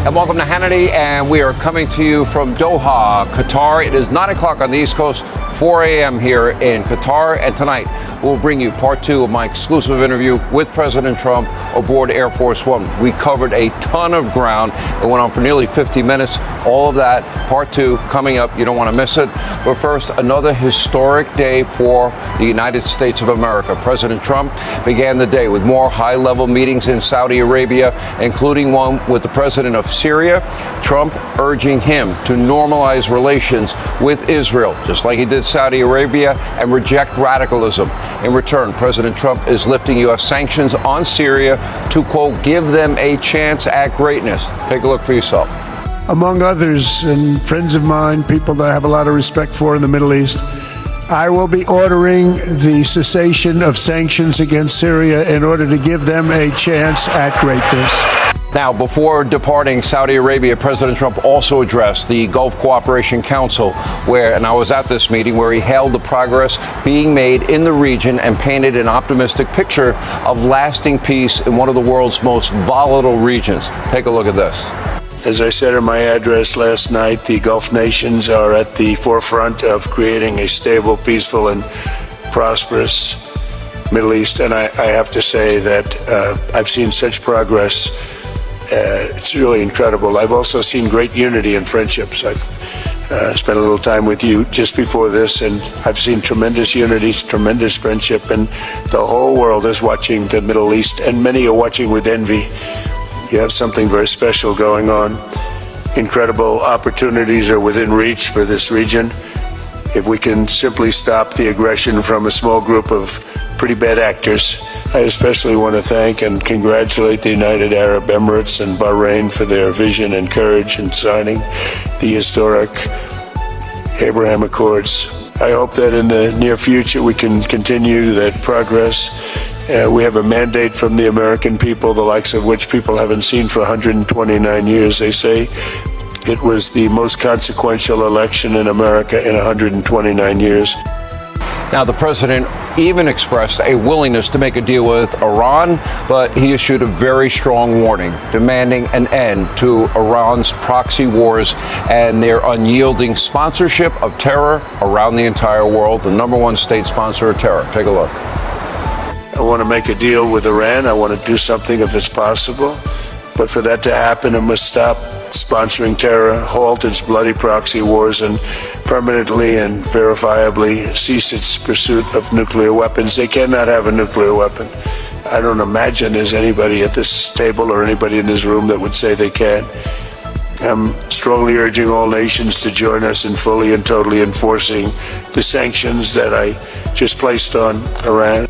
And welcome to Hannity, and we are coming to you from Doha, Qatar. It is 9 o'clock on the East Coast, 4 a.m. here in Qatar, and tonight we'll bring you part two of my exclusive interview with President Trump aboard Air Force One. We covered a ton of ground. It went on for nearly 50 minutes. All of that, part two, coming up. You don't want to miss it. But first, another historic day for the United States of America. President Trump began the day with more high-level meetings in Saudi Arabia, including one with the president of Syria. Trump urging him to normalize relations with Israel, just like he did Saudi Arabia, and reject radicalism. In return, President Trump is lifting U.S. sanctions on Syria to, quote, give them a chance at greatness. Take a look for yourself. Among others, and friends of mine, people that I have a lot of respect for in the Middle East, I will be ordering the cessation of sanctions against Syria in order to give them a chance at greatness. Now, before departing Saudi Arabia, President Trump also addressed the Gulf Cooperation Council, and I was at this meeting, where he hailed the progress being made in the region and painted an optimistic picture of lasting peace in one of the world's most volatile regions. Take a look at this. As I said in my address last night, the Gulf nations are at the forefront of creating a stable, peaceful, and prosperous Middle East. And I have to say that I've seen such progress. It's really incredible. I've also seen great unity and friendships. I've spent a little time with you just before this, and I've seen tremendous unity, tremendous friendship, and the whole world is watching the Middle East, and many are watching with envy. You have something very special going on. Incredible opportunities are within reach for this region. If we can simply stop the aggression from a small group of pretty bad actors. I especially want to thank and congratulate the United Arab Emirates and Bahrain for their vision and courage in signing the historic Abraham Accords. I hope that in the near future we can continue that progress. We have a mandate from the American people, the likes of which people haven't seen for 129 years. They say it was the most consequential election in America in 129 years. Now, the president even expressed a willingness to make a deal with Iran, but he issued a very strong warning, demanding an end to Iran's proxy wars and their unyielding sponsorship of terror around the entire world, the number one state sponsor of terror. Take a look. I want to make a deal with Iran. I want to do something if it's possible. But for that to happen, it must stop sponsoring terror, halt its bloody proxy wars, and permanently and verifiably cease its pursuit of nuclear weapons. They cannot have a nuclear weapon. I don't imagine there's anybody at this table or anybody in this room that would say they can. I'm strongly urging all nations to join us in fully and totally enforcing the sanctions that I just placed on Iran.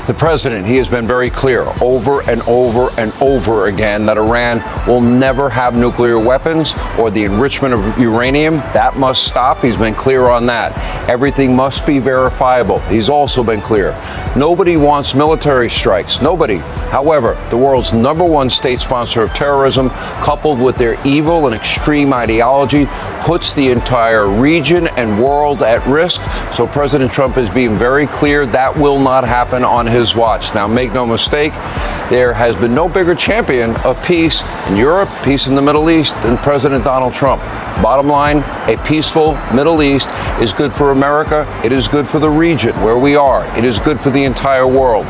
The president, he has been very clear over and over and over again that Iran will never have nuclear weapons or the enrichment of uranium. That must stop. He's been clear on that. Everything must be verifiable. He's also been clear. Nobody wants military strikes. Nobody. However, the world's number one state sponsor of terrorism, coupled with their evil and extreme ideology, puts the entire region and world at risk. So President Trump is being very clear that will not happen on his watch. Now, make no mistake, there has been no bigger champion of peace in Europe, peace in the Middle East, than President Donald Trump. Bottom line, a peaceful Middle East is good for America. It is good for the region where we are. It is good for the entire world.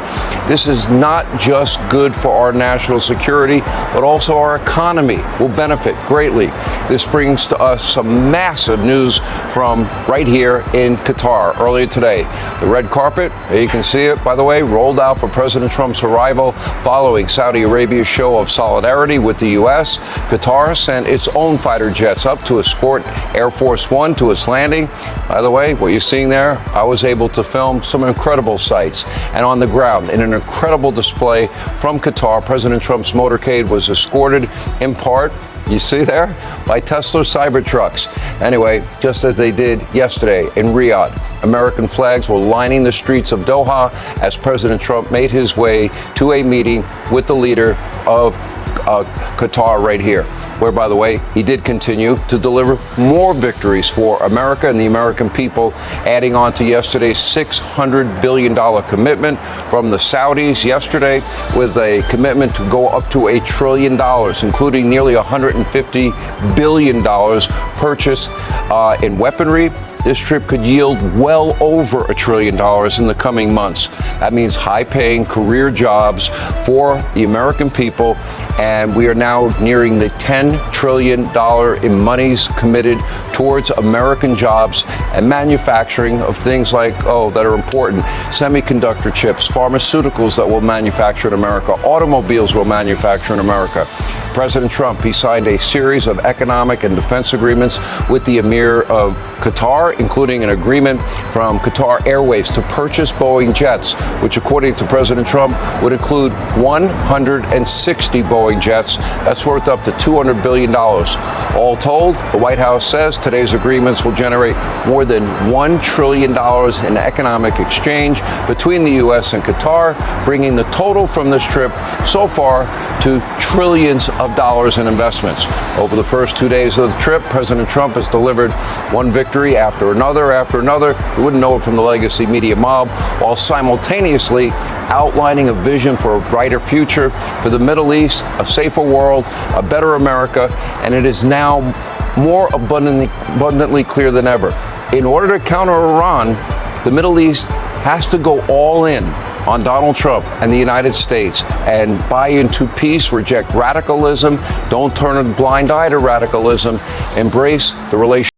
This is not just good for our national security, but also our economy will benefit greatly. This brings to us some massive news from right here in Qatar earlier today. The red carpet, you can see it, by the way, rolled out for President Trump's arrival following Saudi Arabia's show of solidarity with the U.S. Qatar sent its own fighter jets up to escort Air Force One to its landing. By the way, what you're seeing there, I was able to film some incredible sights. And on the ground, in an incredible display from Qatar, President Trump's motorcade was escorted in part, you see there, by Tesla Cybertrucks. Anyway, just as they did yesterday in Riyadh, American flags were lining the streets of Doha as President Trump made his way to a meeting with the leader of Qatar right here, where, by the way, he did continue to deliver more victories for America and the American people, adding on to yesterday's $600 billion commitment from the Saudis yesterday, with a commitment to go up to $1 trillion, including nearly $150 billion purchased in weaponry. This trip could yield well over $1 trillion in the coming months. That means high-paying career jobs for the American people, and we are now nearing the $10 trillion in monies committed towards American jobs and manufacturing of things like, that are important: semiconductor chips, pharmaceuticals that will manufacture in America, automobiles will manufacture in America. President Trump, he signed a series of economic and defense agreements with the Emir of Qatar, including an agreement from Qatar Airways to purchase Boeing jets, which, according to President Trump, would include 160 Boeing jets. That's worth up to $200 billion. All told, the White House says today's agreements will generate more than $1 trillion in economic exchange between the U.S. and Qatar, bringing the total from this trip so far to trillions of dollars in investments. Over the first 2 days of the trip, President Trump has delivered one victory after another. You wouldn't know it from the legacy media mob, while simultaneously outlining a vision for a brighter future for the Middle East, a safer world, a better America, and it is now more abundantly clear than ever. In order to counter Iran, the Middle East has to go all in on Donald Trump and the United States and buy into peace, reject radicalism, don't turn a blind eye to radicalism, embrace the relationship